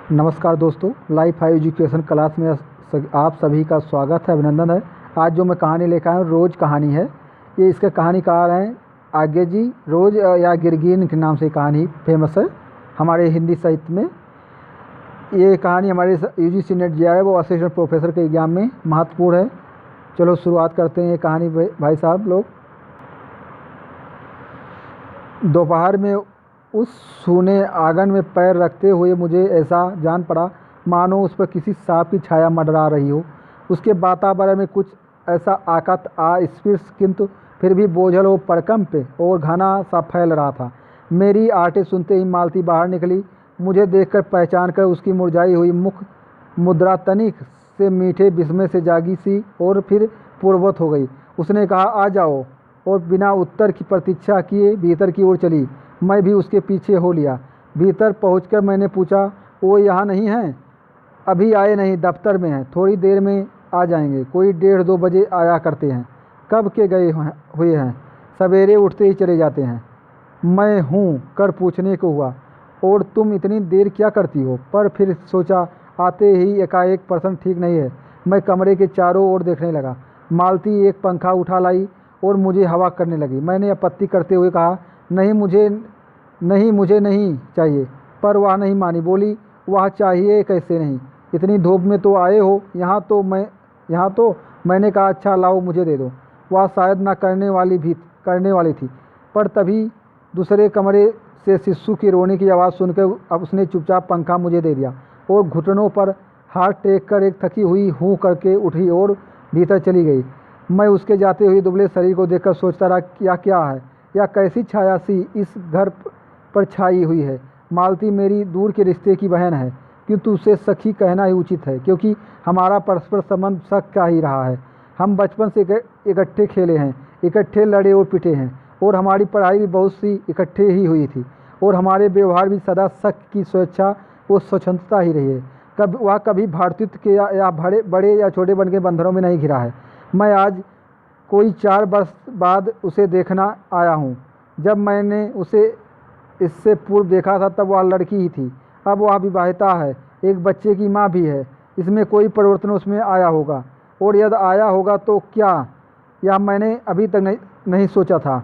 नमस्कार दोस्तों, life high education class में आप सभी का स्वागत है, अभिनंदन है। आज जो मैं कहानी लेकर आया हूँ, रोज़ कहानी है। ये इसके कहानीकार हैं आगे जी। रोज़ या गिरगिन के नाम से कहानी फेमस है हमारे हिंदी साहित्य में। ये कहानी हमारे यूजीसी नेट जे है, वो असिस्टेंट प्रोफेसर के एग्जाम में महत्वपूर्ण है। चलो शुरुआत करते हैं ये कहानी भाई साहब लोग। दोपहर में उस सूने आंगन में पैर रखते हुए मुझे ऐसा जान पड़ा मानो उस पर किसी सांप की छाया मंडरा रही हो। उसके वातावरण में कुछ ऐसा आकत अस्पृश्य किंतु फिर भी बोझल और परकंप और घना सा फैल रहा था। मेरी आटे सुनते ही मालती बाहर निकली। मुझे देखकर पहचान कर उसकी मुरझाई हुई मुख मुद्रा तनिक से मीठे विस्मय से जागी सी और फिर पूर्ववत हो गई। उसने कहा, आ जाओ, और बिना उत्तर की प्रतीक्षा किए भीतर की ओर चली। मैं भी उसके पीछे हो लिया। भीतर पहुंचकर मैंने पूछा, वो यहाँ नहीं हैं? अभी आए नहीं, दफ्तर में हैं, थोड़ी देर में आ जाएंगे। कोई 1:30-2 बजे आया करते हैं। कब के गए हुए हैं? सवेरे उठते ही चले जाते हैं। मैं हूँ कर पूछने को हुआ, और तुम इतनी देर क्या करती हो? पर फिर सोचा, आते ही एकाएक प्रश्न ठीक नहीं है। मैं कमरे के चारों ओर देखने लगा। मालती एक पंखा उठा लाई और मुझे हवा करने लगी। मैंने आपत्ति करते हुए कहा, मुझे नहीं चाहिए। पर वह नहीं मानी। बोली, वह चाहिए कैसे नहीं? इतनी धूप में तो आए हो यहाँ तो। मैंने कहा, अच्छा लाओ, मुझे दे दो। वह शायद ना करने वाली थी, पर तभी दूसरे कमरे से शिशु की रोने की आवाज़ सुनकर अब उसने चुपचाप पंखा मुझे दे दिया और घुटनों पर हाथ टेक कर एक थकी हुई हूँ करके उठी और भीतर चली गई। मैं उसके जाते हुए दुबले शरीर को देखकर सोचता रहा, क्या है या कैसी छाया सी इस घर पर छाई हुई है। मालती मेरी दूर के रिश्ते की बहन है, किंतु उसे सखी कहना ही उचित है, क्योंकि हमारा परस्पर संबंध सख का ही रहा है। हम बचपन से इकट्ठे खेले हैं, इकट्ठे लड़े और पिटे हैं, और हमारी पढ़ाई भी बहुत सी इकट्ठे ही हुई थी, और हमारे व्यवहार भी सदा सख की स्वेच्छा और स्वच्छंदता ही रही है। वह कभी भातृत्व के या बड़े या छोटे बन के बंधनों में नहीं घिरा है। मैं आज कोई 4 वर्ष बाद उसे देखना आया हूँ। जब मैंने उसे इससे पूर्व देखा था तब वह लड़की ही थी। अब वह विवाहिता है, एक बच्चे की माँ भी है। इसमें कोई परिवर्तन उसमें आया होगा, और यदि आया होगा तो क्या, यह मैंने अभी तक नहीं सोचा था।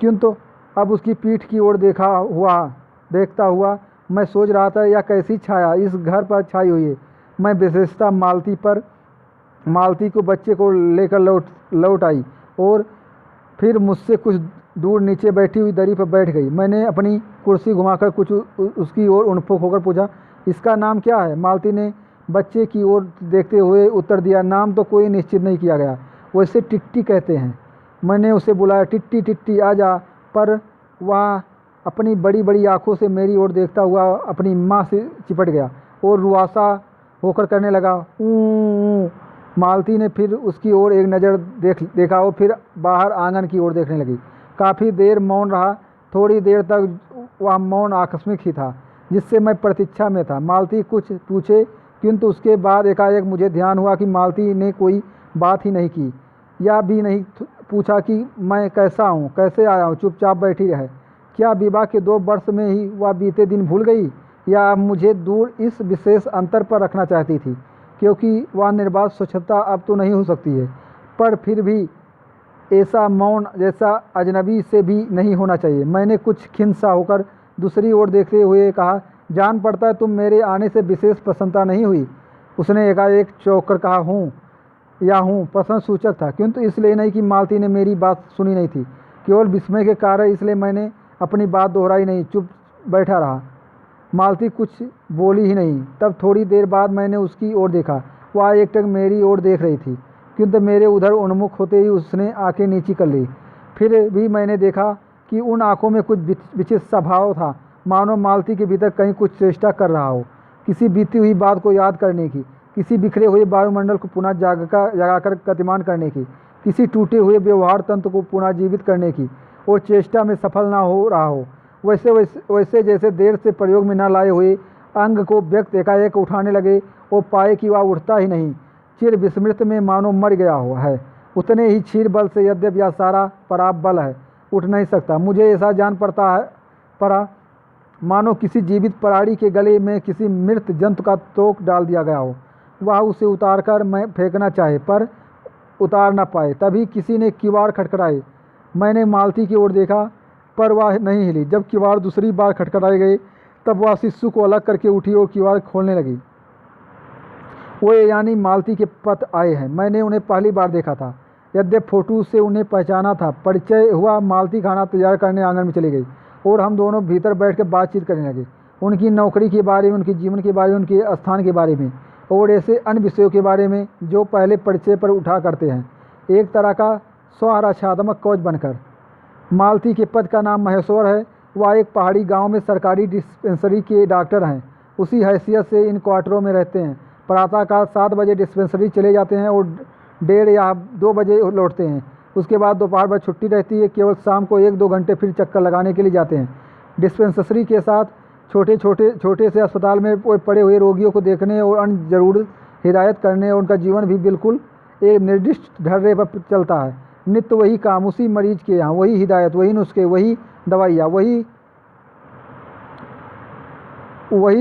किंतु अब उसकी पीठ की ओर देखता हुआ मैं सोच रहा था, यह कैसी छाया इस घर पर छाई हुई है। मैं विशेषता मालती को बच्चे को लेकर लौट आई और फिर मुझसे कुछ दूर नीचे बैठी हुई दरी पर बैठ गई। मैंने अपनी कुर्सी घुमाकर कुछ उसकी ओर उन्मुख होकर पूछा, इसका नाम क्या है? मालती ने बच्चे की ओर देखते हुए उत्तर दिया, नाम तो कोई निश्चित नहीं किया गया, वैसे टिट्टी कहते हैं। मैंने उसे बुलाया, टिट्टी टिट्टी आ जा, पर वह अपनी बड़ी बड़ी आंखों से मेरी ओर देखता हुआ अपनी माँ से चिपट गया और रुआसा होकर करने लगा, ऊ। मालती ने फिर उसकी ओर एक नज़र देखा और फिर बाहर आंगन की ओर देखने लगी। काफ़ी देर मौन रहा। थोड़ी देर तक वह मौन आकस्मिक ही था, जिससे मैं प्रतीक्षा में था मालती कुछ पूछे, किंतु उसके बाद एकाएक मुझे ध्यान हुआ कि मालती ने कोई बात ही नहीं की, या भी नहीं पूछा कि मैं कैसा हूँ, कैसे आया हूँ। चुपचाप बैठी रहे। क्या विवाह के 2 वर्ष में ही वह बीते दिन भूल गई, या मुझे दूर इस विशेष अंतर पर रखना चाहती थी, क्योंकि वह निर्बाध स्वच्छता अब तो नहीं हो सकती है, पर फिर भी ऐसा मौन जैसा अजनबी से भी नहीं होना चाहिए। मैंने कुछ खिन्न सा होकर दूसरी ओर देखते हुए कहा, जान पड़ता है तुम मेरे आने से विशेष प्रसन्नता नहीं हुई। उसने एकाएक चौंक कर कहा, हूँ प्रश्न सूचक था, किंतु इसलिए नहीं कि मालती ने मेरी बात सुनी नहीं थी, केवल विस्मय के कारण। इसलिए मैंने अपनी बात दोहराई नहीं, चुप बैठा रहा। मालती कुछ बोली ही नहीं। तब थोड़ी देर बाद मैंने उसकी ओर देखा। वह एकटक मेरी ओर देख रही थी, किंतु मेरे उधर उन्मुख होते ही उसने आंखें नीची कर ली। फिर भी मैंने देखा कि उन आंखों में कुछ विचित्र सा भाव था, मानो मालती के भीतर कहीं कुछ चेष्टा कर रहा हो, किसी बीती हुई बात को याद करने की, किसी बिखरे हुए वायुमंडल को पुनः जगाकर गतिमान करने की, किसी टूटे हुए व्यवहार तंत्र को पुनः जीवित करने की, और चेष्टा में सफल ना हो रहा हो। वैसे जैसे देर से प्रयोग में न लाए हुए अंग को व्यक्त एकाएक उठाने लगे और पाए कि वह उठता ही नहीं, चिर विस्मृत में मानो मर गया हो है। उतने ही क्षीर बल से यद्यपि यह सारा पराब बल है, उठ नहीं सकता। मुझे ऐसा जान पड़ा मानो किसी जीवित प्राणी के गले में किसी मृत जंतु का तोक डाल दिया गया हो। वह उसे उतारकर मैं फेंकना चाहे पर उतार न पाए। तभी किसी ने किवाड़ खटखटाए। मैंने मालती की ओर देखा पर वह नहीं हिली। जब किवाड़ दूसरी बार खटखटाए गए तब वह शिशु को अलग करके उठी और किवाड़ खोलने लगी। वो यानी मालती के पति आए हैं। मैंने उन्हें पहली बार देखा था, यद्यपि फोटो से उन्हें पहचाना था। परिचय हुआ। मालती खाना तैयार करने आंगन में चली गई और हम दोनों भीतर बैठकर बातचीत करने लगे, उनकी नौकरी के बारे में, उनके जीवन के बारे में, उनके स्थान के बारे में और ऐसे अन्य विषयों के बारे में जो पहले परिचय पर उठा करते हैं, एक तरह का स्वहर्षात्मक कवच बनकर। मालती के पति का नाम महेश्वर है। वह एक पहाड़ी गांव में सरकारी डिस्पेंसरी के डॉक्टर हैं। उसी हैसियत से इन क्वार्टरों में रहते हैं। प्रातःकाल 7 बजे डिस्पेंसरी चले जाते हैं और 1:30 या 2 बजे लौटते हैं। उसके बाद दोपहर भर छुट्टी रहती है। केवल शाम को 1-2 घंटे फिर चक्कर लगाने के लिए जाते हैं। डिस्पेंसरी के साथ छोटे से अस्पताल में पड़े हुए रोगियों को देखने और अन्य ज़रूरत हिदायत करने और उनका जीवन भी बिल्कुल एक निर्दिष्ट ढर्रे पर चलता है। नित्य वही काम, उसी मरीज के यहाँ वही हिदायत, वही नुस्खे, वही दवाइयाँ, वही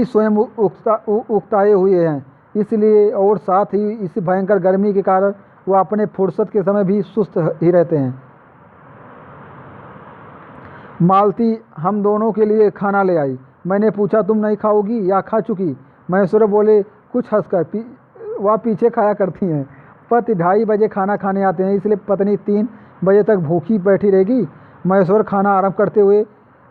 स्वयं उकताए हुए हैं। इसलिए और साथ ही इस भयंकर गर्मी के कारण वह अपने फुर्सत के समय भी सुस्त ही रहते हैं। मालती हम दोनों के लिए खाना ले आई। मैंने पूछा, तुम नहीं खाओगी या खा चुकी? महेश्वर बोले कुछ हंसकर, वह पीछे खाया करती हैं। पति 2:30 बजे खाना खाने आते हैं, इसलिए पत्नी 3 बजे तक भूखी बैठी रहेगी। महेश्वर खाना आरंभ करते हुए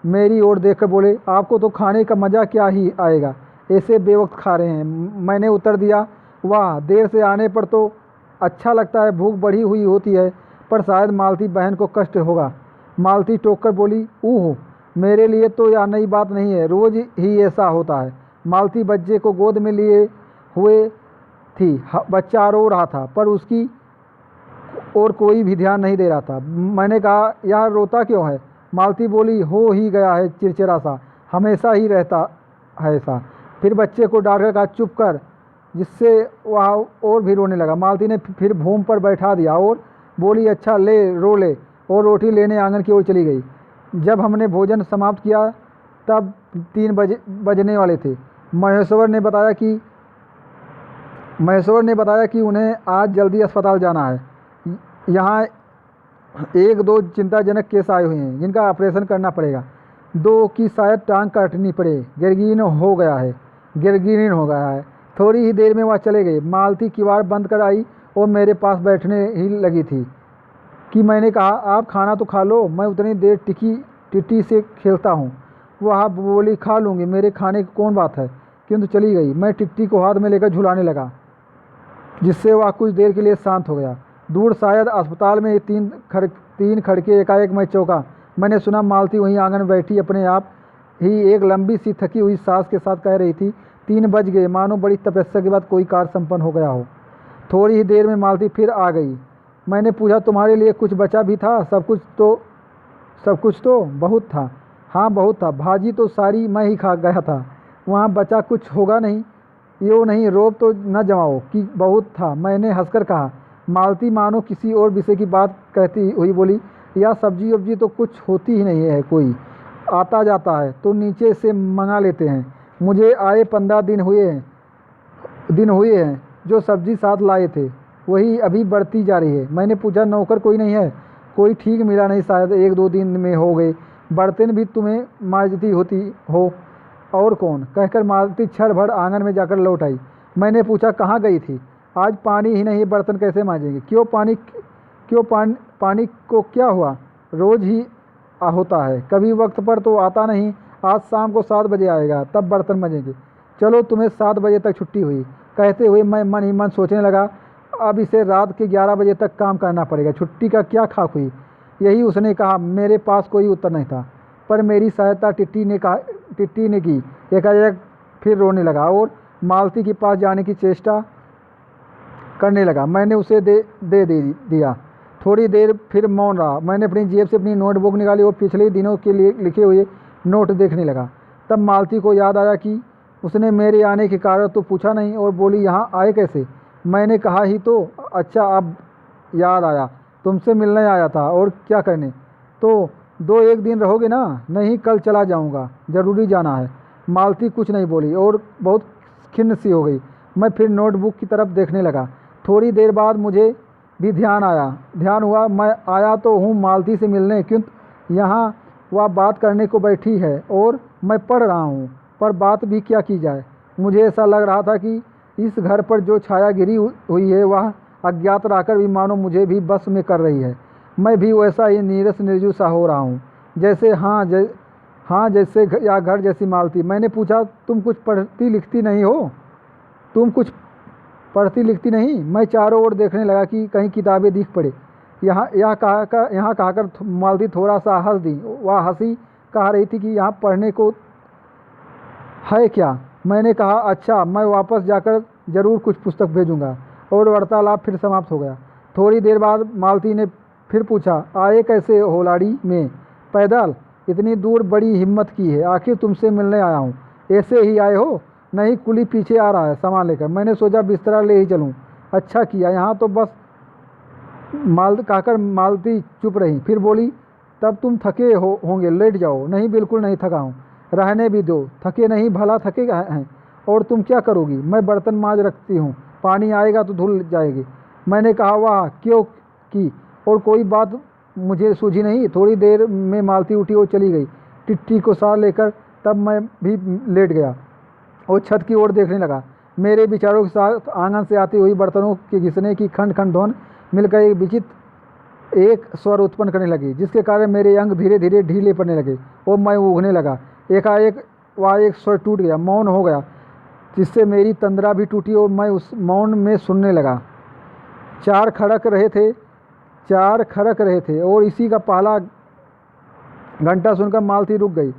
मेरी ओर देखकर बोले, आपको तो खाने का मज़ा क्या ही आएगा, ऐसे बेवक्त खा रहे हैं। मैंने उत्तर दिया, वाह, देर से आने पर तो अच्छा लगता है, भूख बढ़ी हुई होती है, पर शायद मालती बहन को कष्ट होगा। मालती टोक कर बोली, ऊह, मेरे लिए तो यह नई बात नहीं है, रोज़ ही ऐसा होता है। मालती बच्चे को गोद में लिए हुए थी। बच्चा रो रहा था पर उसकी और कोई भी ध्यान नहीं दे रहा था। मैंने कहा, यह रोता क्यों है? मालती बोली, हो ही गया है चिड़चिड़ा सा, हमेशा ही रहता है ऐसा। फिर बच्चे को डांटकर कहा, चुप कर, जिससे वह और भी रोने लगा। मालती ने फिर भूमि पर बैठा दिया और बोली, अच्छा ले, रो ले, और रोटी लेने आंगन की ओर चली गई। जब हमने भोजन समाप्त किया तब 3 बजने वाले थे। महेश्वर ने बताया कि उन्हें आज जल्दी अस्पताल जाना है। यहाँ 1-2 चिंताजनक केस आए हुए हैं जिनका ऑपरेशन करना पड़ेगा। 2 की शायद टांग काटनी पड़े, गिरगिरीन हो गया है। थोड़ी ही देर में वह चले गए। मालती किवाड़ बंद कर आई और मेरे पास बैठने ही लगी थी कि मैंने कहा, आप खाना तो खा लो, मैं उतनी देर टिट्टी से खेलता हूँ। वह बोली, खा लूँगी, मेरे खाने की कौन बात है, किंतु चली गई। मैं टिट्टी को हाथ में लेकर झुलाने लगा, जिससे वह कुछ देर के लिए शांत हो गया। दूर शायद अस्पताल में 3 खड़के। एकाएक मैं चौंका। मैंने सुना मालती वहीं आंगन में बैठी अपने आप ही एक लंबी सी थकी हुई सांस के साथ कह रही थी, 3 बज गए, मानो बड़ी तपस्या के बाद कोई कार्य संपन्न हो गया हो। थोड़ी ही देर में मालती फिर आ गई। मैंने पूछा, तुम्हारे लिए कुछ बचा भी था? सब कुछ तो बहुत था। हाँ, बहुत था, भाजी तो सारी मैं ही खा गया था, वहाँ बचा कुछ होगा नहीं। यो नहीं, रोब तो न जमाओ कि बहुत था, मैंने हंसकर कहा। मालती मानो किसी और विषय की बात कहती हुई बोली, या सब्जी वब्जी तो कुछ होती ही नहीं है, कोई आता जाता है तो नीचे से मंगा लेते हैं। मुझे आए 15 दिन हुए हैं। जो सब्जी साथ लाए थे वही अभी बढ़ती जा रही है। मैंने पूछा, नौकर कोई नहीं है? कोई ठीक मिला नहीं, शायद 1-2 दिन में हो गए। बर्तन भी तुम्हें मांजती होती हो। और कौन? कहकर मालती क्षण भर आंगन में जाकर लौट आई। मैंने पूछा, कहाँ गई थी? आज पानी ही नहीं, बर्तन कैसे मांजेंगे? क्यों पानी को क्या हुआ? रोज़ ही होता है, कभी वक्त पर तो आता नहीं। आज शाम को 7 बजे आएगा, तब बर्तन मांजेंगे। चलो, तुम्हें 7 बजे तक छुट्टी हुई। कहते हुए मैं मन ही मन सोचने लगा, अब इसे रात के 11 बजे तक काम करना पड़ेगा। छुट्टी का क्या खाक हुई? यही उसने कहा। मेरे पास कोई उत्तर नहीं था, पर मेरी सहायता टिट्टी ने की। एकाएक फिर रोने लगा और मालती के पास जाने की चेष्टा करने लगा। मैंने उसे दे दिया। थोड़ी देर फिर मौन रहा। मैंने अपनी जेब से अपनी नोटबुक निकाली और पिछले दिनों के लिए लिखे हुए नोट देखने लगा। तब मालती को याद आया कि उसने मेरे आने के कारण तो पूछा नहीं, और बोली, यहाँ आए कैसे? मैंने कहा ही तो। अच्छा, अब याद आया, तुमसे मिलने आया था। और क्या करने? तो 2-1 दिन रहोगे ना? नहीं, कल चला जाऊंगा, ज़रूरी जाना है। मालती कुछ नहीं बोली और बहुत खिन्न सी हो गई। मैं फिर नोटबुक की तरफ देखने लगा। थोड़ी देर बाद मुझे भी ध्यान हुआ। मैं आया तो हूँ मालती से मिलने, क्योंकि यहाँ वह बात करने को बैठी है और मैं पढ़ रहा हूँ, पर बात भी क्या की जाए। मुझे ऐसा लग रहा था कि इस घर पर जो छाया गिरी हुई है वह अज्ञात रहकर भी मानो मुझे भी बस में कर रही है। मैं भी वैसा ही नीरस निर्जीव सा हो रहा हूँ, जैसे जैसे या घर जैसी मालती। मैंने पूछा, तुम कुछ पढ़ती लिखती नहीं हो? तुम कुछ पढ़ती लिखती नहीं? मैं चारों ओर देखने लगा कि कहीं किताबें दिख पड़े। यहाँ कहकर मालती थोड़ा सा हंस दी। वह हंसी कह रही थी कि यहाँ पढ़ने को है क्या? मैंने कहा, अच्छा, मैं वापस जाकर ज़रूर कुछ पुस्तक भेजूंगा। और वार्तालाप फिर समाप्त हो गया। थोड़ी देर बाद मालती ने फिर पूछा, आए कैसे हो लाड़ी में? पैदल? इतनी दूर बड़ी हिम्मत की है, आखिर तुमसे मिलने आया हूँ। ऐसे ही आए हो? नहीं, कुली पीछे आ रहा है सामान लेकर। मैंने सोचा बिस्तरा ले ही चलूँ। अच्छा किया, यहाँ तो बस कहकर मालती चुप रही। फिर बोली, तब तुम थके होंगे, लेट जाओ। नहीं, बिल्कुल नहीं थका हूँ। रहने भी दो, थके नहीं, भला थके हैं। और तुम क्या करोगी? मैं बर्तन मांज रखती हूँ, पानी आएगा तो धुल जाएगी। मैंने कहा, वाह, क्यों की? और कोई बात मुझे सूझी नहीं। थोड़ी देर में मालती उठी और चली गई टिट्टी को साथ लेकर। तब मैं भी लेट गया और छत की ओर देखने लगा। मेरे विचारों के साथ आंगन से आती हुई बर्तनों के घिसने की खंड खंड ध्वनि मिलकर एक विचित्र एक स्वर उत्पन्न करने लगी, जिसके कारण मेरे अंग धीरे धीरे ढीले पड़ने लगे और मैं ऊँघने लगा। एकाएक वह एक स्वर टूट गया, मौन हो गया, जिससे मेरी तंद्रा भी टूटी और मैं उस मौन में सुनने लगा। चार खड़क रहे थे और इसी का पहला घंटा सुनकर मालती रुक गई।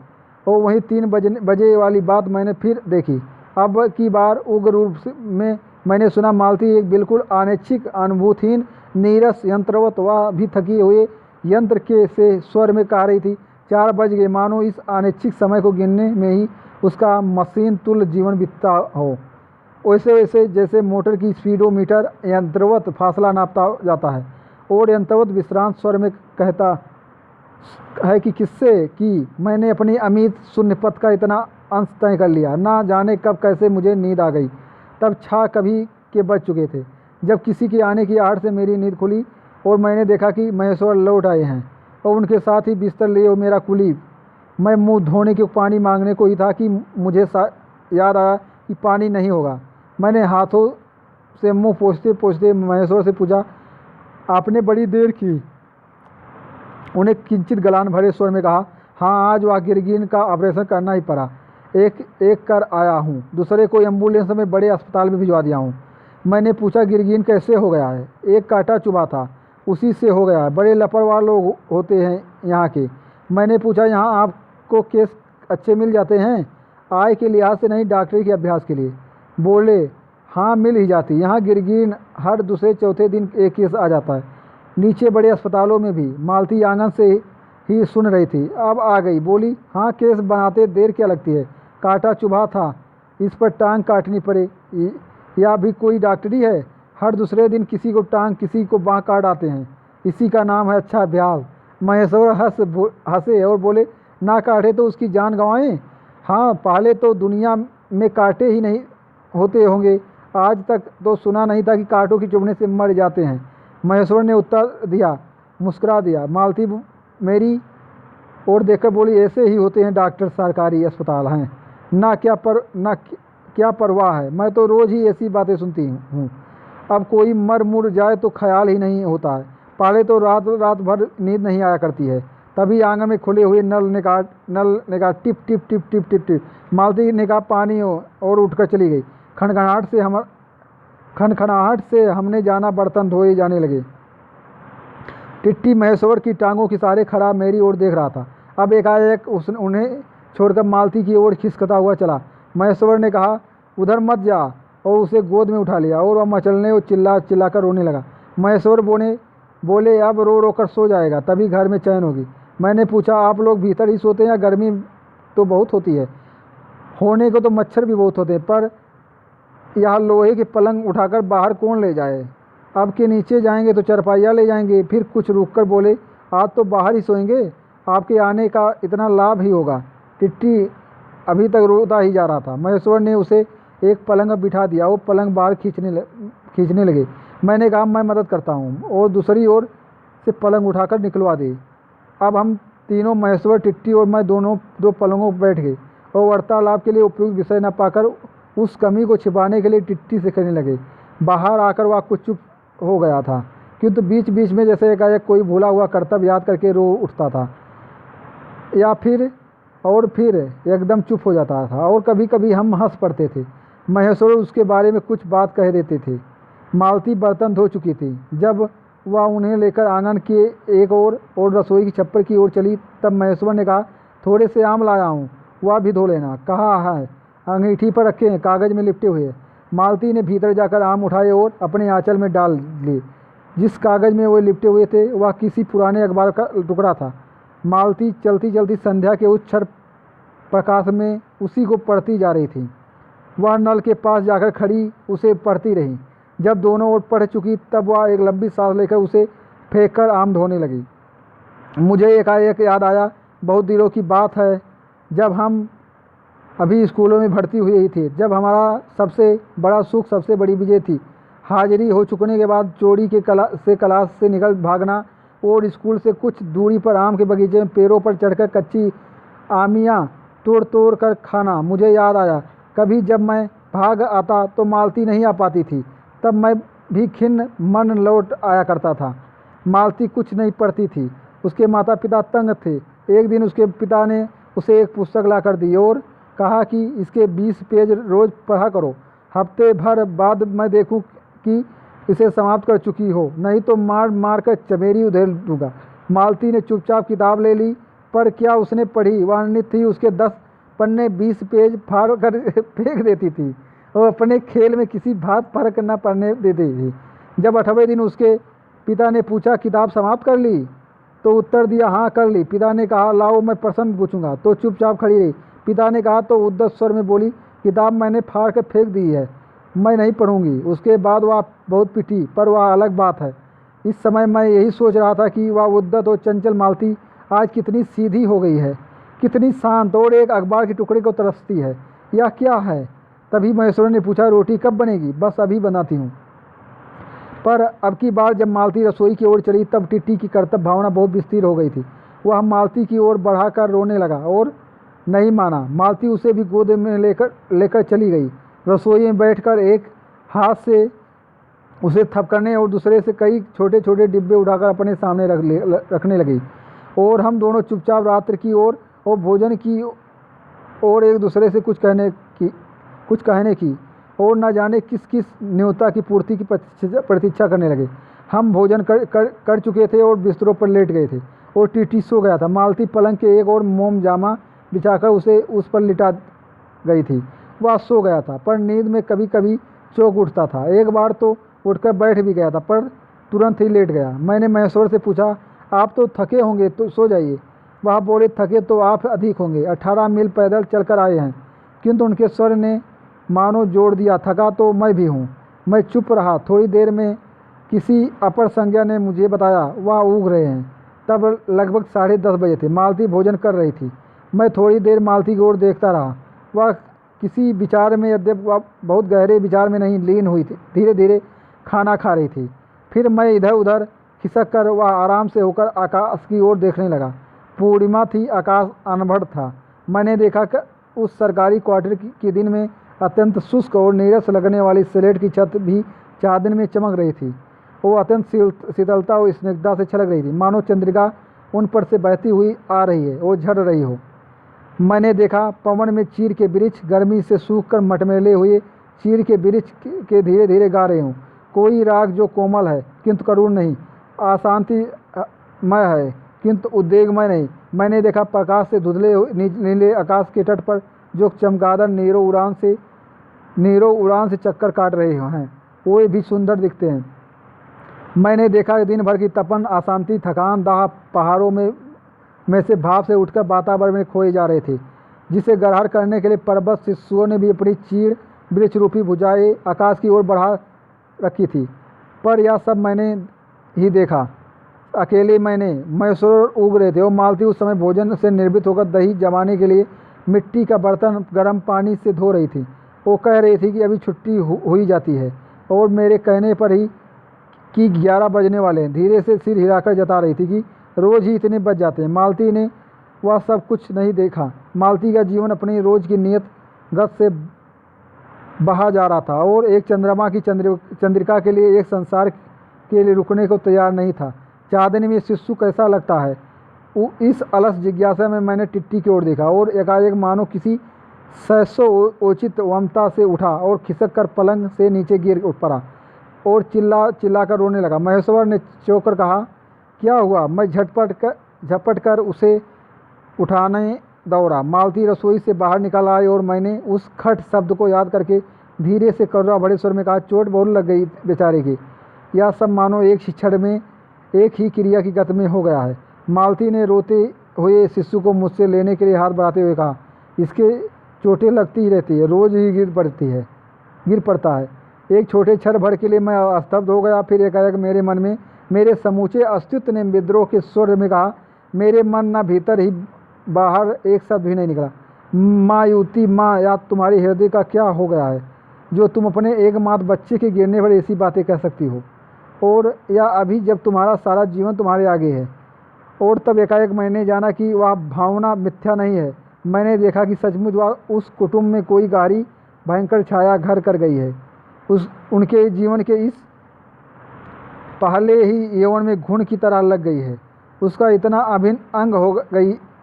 और वहीं 3 बजे वाली बात मैंने फिर देखी। अब की बार उग्र रूप में मैंने सुना मालती एक बिल्कुल अनैच्छिक, अनुभूतिहीन, नीरस, यंत्रवत, वह भी थकी हुए यंत्र के से स्वर में कह रही थी, 4 बज गए, मानो इस अनैच्छिक समय को गिनने में ही उसका मशीन तुल्य जीवन बीतता हो। वैसे वैसे जैसे मोटर की स्पीडोमीटर यंत्रवत फासला नापता जाता है और यंत्रवत विश्रांत स्वर में कहता है कि किससे कि मैंने अपनी अमित शून्य पथ का इतना अंश तय कर लिया। ना जाने कब कैसे मुझे नींद आ गई। तब 6 कभी के बज चुके थे जब किसी के आने की आहट से मेरी नींद खुली और मैंने देखा कि महेश्वर लौट आए हैं और उनके साथ ही बिस्तर लिए और मेरा कुली। मैं मुंह धोने के पानी मांगने को ही था कि मुझे याद आया कि पानी नहीं होगा। मैंने हाथों से मुंह पोंछते पोंछते महेश्वर से पूछा, आपने बड़ी देर की? उन्हें किंचित गलान भरे स्वर में कहा, हाँ, आज वह गिरगिन का ऑपरेशन करना ही पड़ा। एक कर आया हूँ, दूसरे को एम्बुलेंस में बड़े अस्पताल में भिजवा दिया हूँ। मैंने पूछा, गिरगिन कैसे हो गया है? एक कांटा चुभा था, उसी से हो गया है। बड़े लापरवाह लोग होते हैं यहाँ के। मैंने पूछा, यहाँ आपको केस अच्छे मिल जाते हैं? आय के लिहाज से नहीं, डॉक्टरी के अभ्यास के लिए। बोले, हाँ, मिल ही जाती। यहाँ गिरगिन हर दूसरे चौथे दिन एक केस आ जाता है, नीचे बड़े अस्पतालों में भी। मालती आंगन से ही सुन रही थी, अब आ गई। बोली, हाँ, केस बनाते देर क्या लगती है? कांटा चुभा था, इस पर टांग काटनी पड़े, या भी कोई डॉक्टरी है? हर दूसरे दिन किसी को टांग किसी को बाँह काट आते हैं, इसी का नाम है अच्छा अभ्यास। महेश्वर हंसे और बोले, ना काटे तो उसकी जान गंवाएं? हाँ, पहले तो दुनिया में कांटे ही नहीं होते होंगे, आज तक तो सुना नहीं था कि कांटों की चुभने से मर जाते हैं। महेश्वर ने उत्तर दिया, मुस्कुरा दिया। मालती मेरी और देखकर बोली, ऐसे ही होते हैं डॉक्टर, सरकारी अस्पताल हैं ना क्या परवाह है। मैं तो रोज़ ही ऐसी बातें सुनती हूँ। अब कोई मर मुर जाए तो ख्याल ही नहीं होता है। पहले तो रात भर नींद नहीं आया करती है। तभी आंगन में खुले हुए नल ने कहा टिप टिप टिप टिप टिप टिप। मालती ने कहा, पानी हो, और उठकर चली गई। खनखनाहट से हमने जाना बर्तन धोए जाने लगे। टिट्टी महेश्वर की टांगों के सहारे खड़ा मेरी ओर देख रहा था। अब एकाएक उन्हें छोड़कर मालती की ओर खिसकता हुआ चला। महेश्वर ने कहा, उधर मत जा, और उसे गोद में उठा लिया और वह मचलने और चिल्लाकर रोने लगा। महेश्वर बोले, अब रो रो कर सो जाएगा, तभी घर में चैन होगी। मैंने पूछा, आप लोग भीतर ही सोते हैं? गर्मी तो बहुत होती है। होने को तो मच्छर भी बहुत होते हैं, पर यह लोहे के पलंग उठाकर बाहर कौन ले जाए? अब के नीचे जाएंगे तो चरपाइया ले जाएंगे। फिर कुछ रुक कर बोले, आज तो बाहर ही सोएंगे। आपके आने का इतना लाभ ही होगा। टिट्टी अभी तक रोता ही जा रहा था। महेश्वर ने उसे एक पलंग पर बिठा दिया। वो पलंग बाहर खींचने लगे। मैंने कहा मैं मदद करता हूँ और दूसरी ओर से पलंग उठाकर निकलवा दे। अब हम तीनों, महेश्वर, टिट्टी और मैं, दोनों दो पलंगों पर बैठ गए और वार्तालाप के लिए उपयुक्त विषय न पाकर उस कमी को छिपाने के लिए टिट्टी से कहने लगे। बाहर आकर वह कुछ चुप हो गया था, किंतु बीच बीच में जैसे एकाएक कोई भूला हुआ कर्तव्य याद करके रो उठता था या फिर एकदम चुप हो जाता था। और कभी कभी हम हंस पड़ते थे। महेश्वर उसके बारे में कुछ बात कह देते थे। मालती बर्तन धो चुकी थी। जब वह उन्हें लेकर आंगन के एक और रसोई की छप्पर की ओर चली, तब महेश्वर ने कहा, थोड़े से आम लाया हूँ, वह भी धो लेना। कहा है, अंगीठी पर रखे हैं, कागज़ में लिपटे हुए। मालती ने भीतर जाकर आम उठाए और अपने आंचल में डाल लिए। जिस कागज़ में वो लिपटे हुए थे वह किसी पुराने अखबार का टुकड़ा था। मालती चलती चलती संध्या के उस क्षर प्रकाश में उसी को पढ़ती जा रही थी। वह नल के पास जाकर खड़ी उसे पढ़ती रही। जब दोनों ओर पढ़ चुकी तब वह एक लंबी सांस लेकर उसे फेंक कर आम धोने लगी। मुझे एकाएक याद आया, बहुत दिनों की बात है, जब हम अभी स्कूलों में भर्ती हुए ही थे, जब हमारा सबसे बड़ा सुख, सबसे बड़ी विजय थी हाजिरी हो चुकने के बाद चोरी के क्लास से निकल भागना और स्कूल से कुछ दूरी पर आम के बगीचे में पेड़ों पर चढ़कर कच्ची आमियाँ तोड़ कर खाना। मुझे याद आया, कभी जब मैं भाग आता तो मालती नहीं आ पाती थी, तब मैं भी खिन्न मन लौट आया करता था। मालती कुछ नहीं पढ़ती थी। उसके माता पिता तंग थे। एक दिन उसके पिता ने उसे एक पुस्तक ला कर दी और कहा कि इसके 20 पेज रोज़ पढ़ा करो। हफ्ते भर बाद मैं देखूं कि इसे समाप्त कर चुकी हो, नहीं तो मार मार कर चमेरी उधेड़ दूंगा। मालती ने चुपचाप किताब ले ली, पर क्या उसने पढ़ी? वह नित्य ही उसके 10 पन्ने 20 पेज फाड़ कर फेंक देती थी और अपने खेल में किसी बात फर्क न पड़ने देती थी। जब 8वें दिन उसके पिता ने पूछा, किताब समाप्त कर ली? तो उत्तर दिया, हाँ कर ली। पिता ने कहा, लाओ मैं प्रश्न पूछूंगा। तो चुपचाप खड़ी रही। पिता ने कहा तो उद्धत स्वर में बोली, किताब मैंने फाड़ कर फेंक दी है, मैं नहीं पढ़ूंगी। उसके बाद वह बहुत पिटी, पर वह अलग बात है। इस समय मैं यही सोच रहा था कि वह उद्धत और चंचल मालती आज कितनी सीधी हो गई है, कितनी शांत और एक अखबार के टुकड़े को तरसती है। यह क्या है? तभी महेश्वर ने पूछा, रोटी कब बनेगी? बस अभी बनाती हूँ। पर अब की बार जब मालती रसोई की ओर चली तब टिट्टी की कर्तव्य भावना बहुत विस्तीर हो गई थी। वह मालती की ओर बढ़ाकर रोने लगा और नहीं माना। मालती उसे भी गोद में लेकर चली गई। रसोई में बैठकर एक हाथ से उसे थपकने और दूसरे से कई छोटे छोटे डिब्बे उठाकर अपने सामने रखने लगी और हम दोनों चुपचाप रात्रि की ओर और भोजन की और एक दूसरे से कुछ कहने की और न जाने किस किस न्योता की पूर्ति की प्रतीक्षा करने लगे। हम भोजन कर चुके थे और बिस्तरों पर लेट गए थे और टिट्टी सो गया था। मालती पलंग के एक और मोम जामा बिछाकर उसे उस पर लिटा गई थी। वह सो गया था, पर नींद में कभी कभी चौंक उठता था। एक बार तो उठकर बैठ भी गया था, पर तुरंत ही लेट गया। मैंने महेश्वर से पूछा, आप तो थके होंगे, तो सो जाइए। वह बोले, थके तो आप अधिक होंगे, 18 मील पैदल चलकर आए हैं। किंतु उनके स्वर ने मानो जोड़ दिया, थका तो मैं भी हूँ। मैं चुप रहा। थोड़ी देर में किसी अपर संज्ञा ने मुझे बताया, वह ऊँघ रहे हैं। तब लगभग 10:30 बजे थे। मालती भोजन कर रही थी। मैं थोड़ी देर मालती की ओर देखता रहा। वह किसी विचार में, यद्यपि वह बहुत गहरे विचार में नहीं लीन हुई थी, धीरे धीरे खाना खा रही थी। फिर मैं इधर उधर खिसक कर वह आराम से होकर आकाश की ओर देखने लगा। पूर्णिमा थी, आकाश अनबढ़ था। मैंने देखा कि उस सरकारी क्वार्टर के दिन में अत्यंत शुष्क और नीरस लगने वाली स्लेट की छत भी चांदनी में चमक रही थी। वो अत्यंत शीतलता और स्निग्धता से छलक रही थी, मानो चंद्रिका उन पर से बहती हुई आ रही है और झड़ रही हो। मैंने देखा पवन में चीड़ के वृक्ष गर्मी से सूखकर मटमैले हुए चीड़ के वृक्ष के धीरे धीरे गा रहे हों। कोई राग जो कोमल है किंतु करुण नहीं, अशांतिमय है किंतु उद्वेगमय नहीं। मैंने देखा प्रकाश से धुंधले नीले आकाश के तट पर जो चमगादड़ नीरो उड़ान से चक्कर काट रहे हैं, वो भी सुंदर दिखते हैं। मैंने देखा कि दिन भर की तपन, अशांति, थकान, दाह पहाड़ों में से भाप से उठकर वातावरण में खोए जा रहे थे, जिसे ग्रहण करने के लिए पर्वत शिशुओं ने भी अपनी चीड़ वृक्ष रूपी भुजाएं आकाश की ओर बढ़ा रखी थी। पर यह सब मैंने ही देखा। अकेले मैसूर उग रहे थे और मालती उस समय भोजन से निर्भित होकर दही जमाने के लिए मिट्टी का बर्तन गर्म पानी से धो रही थी। वो कह रही थी कि अभी छुट्टी हुई जाती है और मेरे कहने पर ही कि 11 बजने वाले हैं। धीरे से सिर हिलाकर जता रही थी कि रोज़ ही इतने बज जाते हैं। मालती ने वह सब कुछ नहीं देखा। मालती का जीवन अपनी रोज़ की नियत गत से बहा जा रहा था और एक चंद्रमा की चंद्रिका के लिए, एक संसार के लिए रुकने को तैयार नहीं था। चांदनी में शिशु कैसा लगता है, इस अलस जिज्ञासा में मैंने टिट्टी की ओर देखा और एकाएक मानो किसी सहसोचित वमता से उठा और खिसक कर पलंग से नीचे गिर पड़ा और चिल्ला कर रोने लगा। महेश्वर ने चौंक कर कहा, क्या हुआ? मैं झपट कर उसे उठाने दौड़ा। मालती रसोई से बाहर निकल आई और मैंने उस खट शब्द को याद करके धीरे से करुणा भरे स्वर में कहा, चोट बहुत लग गई बेचारे की। यह सब मानो एक शिक्षण में, एक ही क्रिया की गति में हो गया है। मालती ने रोते हुए शिशु को मुझसे लेने के लिए हाथ बढ़ाते हुए कहा, इसके चोटें लगती ही रहती है, रोज़ ही गिर पड़ता है। एक छोटे क्षण भर के लिए मैं स्तब्ध हो गया। फिर एकाएक मेरे मन में, मेरे समूचे अस्तित्व ने विद्रोह के स्वर में कहा, मेरे मन न भीतर ही बाहर एक शब्द भी नहीं निकला, माँ युवती, माँ, या तुम्हारे हृदय का क्या हो गया है जो तुम अपने एकमात्र बच्चे के गिरने पर ऐसी बातें कह सकती हो, और या अभी जब तुम्हारा सारा जीवन तुम्हारे आगे है। और तब एकाएक मैंने जाना कि वह भावना मिथ्या नहीं है। मैंने देखा कि सचमुच वह उस कुटुंब में कोई गहरी भयंकर छाया घर कर गई है। उनके जीवन के इस पहले ही यौवन में घुन की तरह लग गई है। उसका इतना अभिन्न अंग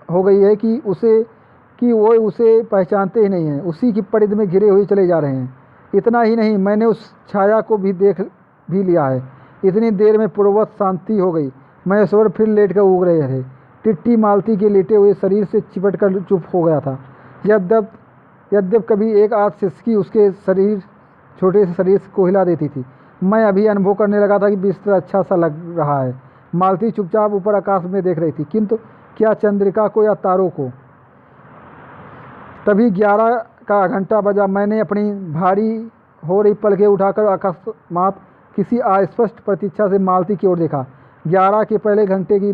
हो गई है कि वो उसे पहचानते ही नहीं हैं, उसी की परिधि में घिरे हुए चले जा रहे हैं। इतना ही नहीं, मैंने उस छाया को भी देख भी लिया है। इतनी देर में पूर्ववत शांति हो गई। महेश्वर फिर लेट कर उग रहे थे। टिट्टी मालती के लेटे हुए शरीर से चिपट कर चुप हो गया था। यद्यप कभी एक आध सिसकी उसके छोटे से शरीर को हिला देती थी। मैं अभी अनुभव करने लगा था कि बिस्तर अच्छा सा लग रहा है। मालती चुपचाप ऊपर आकाश में देख रही थी, किंतु क्या चंद्रिका को या तारों को। तभी 11 का घंटा बजा। मैंने अपनी भारी हो रही पलकें उठाकर अकस्मात किसी अस्पष्ट प्रतीक्षा से मालती की ओर देखा। 11 के पहले घंटे की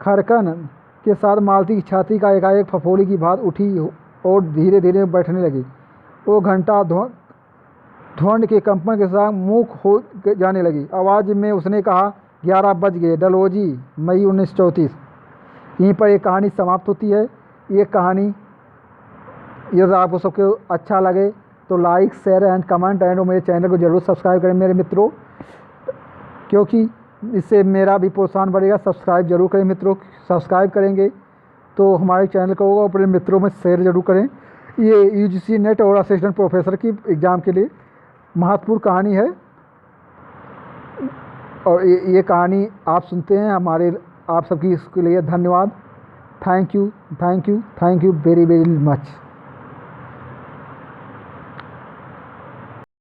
खरकन के साथ मालती की छाती का एकाएक फफोली की भात उठी और धीरे धीरे बैठने लगी। वो घंटा ध्वनि के कंपन के साथ मूक हो जाने लगी। आवाज़ में उसने कहा, 11 बज गए। डलहौजी, मई 1934। यहीं पर एक कहानी समाप्त होती है। ये कहानी यदि आपको सबको अच्छा लगे तो like, share and comment and मेरे चैनल को जरूर सब्सक्राइब करें मेरे मित्रों, क्योंकि इससे मेरा भी प्रोत्साहन बढ़ेगा। सब्सक्राइब जरूर करें मित्रों। सब्सक्राइब करेंगे तो हमारे चैनल को अपने मित्रों में शेयर जरूर करें। ये यूजीसी नेट और असिस्टेंट प्रोफेसर की एग्ज़ाम के लिए महत्वपूर्ण कहानी है और ये कहानी आप सुनते हैं। आप सबकी इसके लिए धन्यवाद। Thank you very very much.